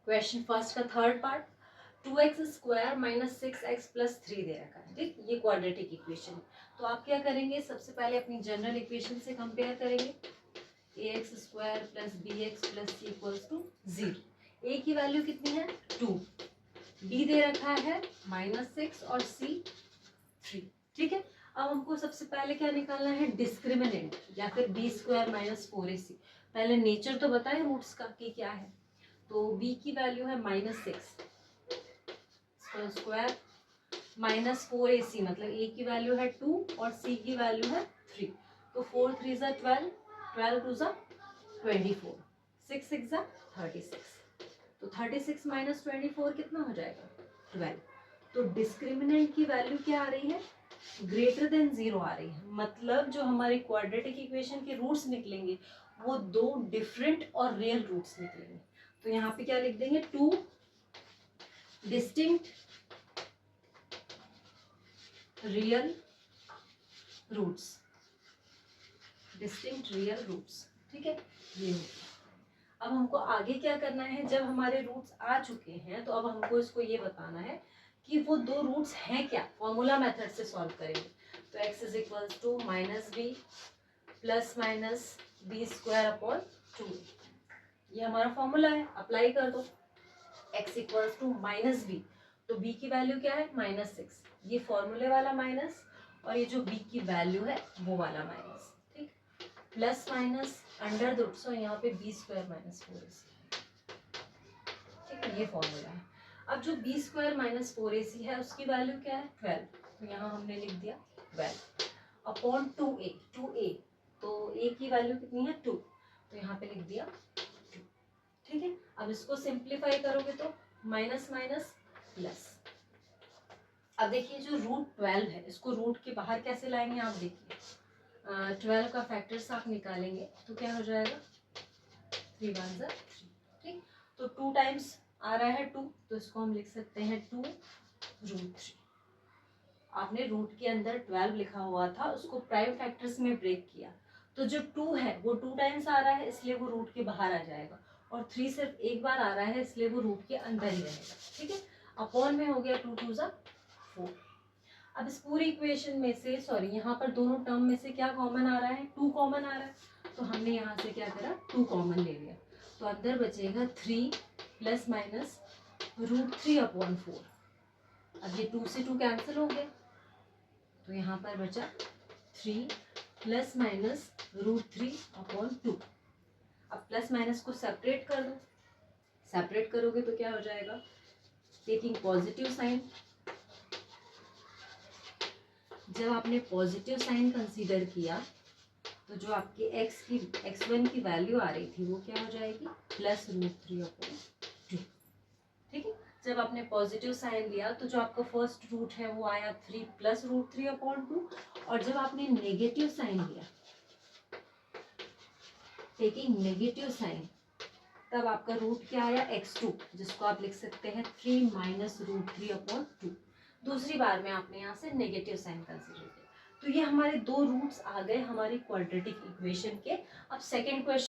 Question first का third part, 2x² minus 6x plus 3 दे रखा है, ठीक। ये क्वाड्रेटिक इक्वेशन। तो आप क्या करेंगे, सबसे पहले अपनी जनरल इक्वेशन से कंपेयर करेंगे। ax² plus bx plus c equals to 0। a की वैल्यू कितनी है 2, b दे रखा है -6 और c 3, ठीक है। अब हमको सबसे पहले क्या निकालना है, डिस्क्रिमिनेंट या फिर b² माइनस 4ac। पहले नेचर तो बताएं रूट्स का कि क्या है। तो b की वैल्यू है -6 स्क्वायर माइनस 4ac, मतलब a की वैल्यू है 2 और c की वैल्यू है 3। तो 4 3 ज़ा 12, 12 2 ज़ा 24, 6 6 ज़ा 36। तो 36 माइनस 24 कितना हो जाएगा 12। तो डिस्क्रिमिनेंट की वैल्यू क्या आ रही है, ग्रेटर देन 0 आ रही है। मतलब जो हमारी क्वाड्रेटिक इक्वेशन के रूट्स निकलेंगे वो दो डिफरेंट और रियल रूट्स निकलेंगे। तो यहाँ पे क्या लिख देंगे, 2 distinct real roots, distinct real roots, ठीक है। ये हो गया। अब हमको आगे क्या करना है, जब हमारे रूट्स आ चुके हैं तो अब हमको इसको ये बताना है कि वो दो रूट्स हैं क्या। फॉर्मूला मेथड से सॉल्व करेंगे। तो x is equals to -b plus minus b² upon 2, ये हमारा फॉर्मूला है, अप्लाई कर दो। x इक्वल्स टू -b, तो b की वैल्यू क्या है -6, ये फॉर्मूले वाला माइनस, और ये जो b की वैल्यू है वो वाला माइनस, ठीक। प्लस माइनस अंडर रूट, सो यहाँ पे b² माइनस 4ac, ठीक है, ये फॉर्मूला है। अब जो b² माइनस 4ac है उसकी वैल्यू क्या है 12, तो यहाँ हमने लिख दिया 12 अपॉन 2a, 2a, तो a की वैल्यू कितनी है 2, तो यहाँ पे लिख दिया 2, ठीक है। अब इसको सिंप्लीफाई करोगे तो माइनस माइनस प्लस। अब देखिए जो रूट 12 है इसको रूट के बाहर कैसे लाएंगे, आप देखिए 12 का फैक्टर्स आप निकालेंगे तो क्या हो जाएगा 3 1 ज़ा 3, ठीक। तो 2 टाइम्स आ रहा है 2, तो इसको हम लिख सकते हैं 2 रूट 3। आपने रूट के अंदर 12 लिखा हुआ था, उसको प्राइम फैक्टर्स में ब्रेक किया, तो जो 2 है वो 2 टाइम्स आ रहा है इसलिए वो रूट के बाहर आ जाएगा, और 3 सिर्फ एक बार आ रहा है इसलिए वो रूट के अंदर ही रहेगा, ठीक है। अपॉन में हो गया 2 2 ज़ा 4। अब इस पूरी इक्वेशन में से, सॉरी यहाँ पर दोनों टर्म में से क्या कॉमन आ रहा है, 2 कॉमन आ रहा है, तो हमने यहाँ से क्या करा 2 कॉमन ले लिया, तो अंदर बचेगा 3 प्लस माइनस √3 अपॉन 4। अब ये 2 से 2 कैंसिल हो गए, तो यहाँ पर बचा 3 प्लस माइनस √3 अपॉन 2। अब प्लस माइनस को सेपरेट कर दो, सेपरेट करोगे तो क्या हो जाएगा, टेकिंग पॉजिटिव साइन, जब आपने पॉजिटिव साइन कंसीडर किया तो जो आपकी x1 की वैल्यू आ रही थी वो क्या हो जाएगी प्लस √3 अपॉन 2, ठीक है। जब आपने पॉजिटिव साइन लिया तो जो आपका फर्स्ट रूट है वो आया 3 प्लस √3 अपॉन 2, और जब आपने नेगेटिव साइन लिया, टेकिंग नेगेटिव साइन, तब आपका रूट क्या आया x2, जिसको आप लिख सकते हैं 3 माइनस √3 अपॉन 2। दूसरी बार में आपने यहाँ से नेगेटिव साइन कंसीडर किया, तो ये हमारे दो रूट्स आ गए हमारी क्वाड्रेटिक इक्वेशन के। अब सेकेंड क्वेश्चन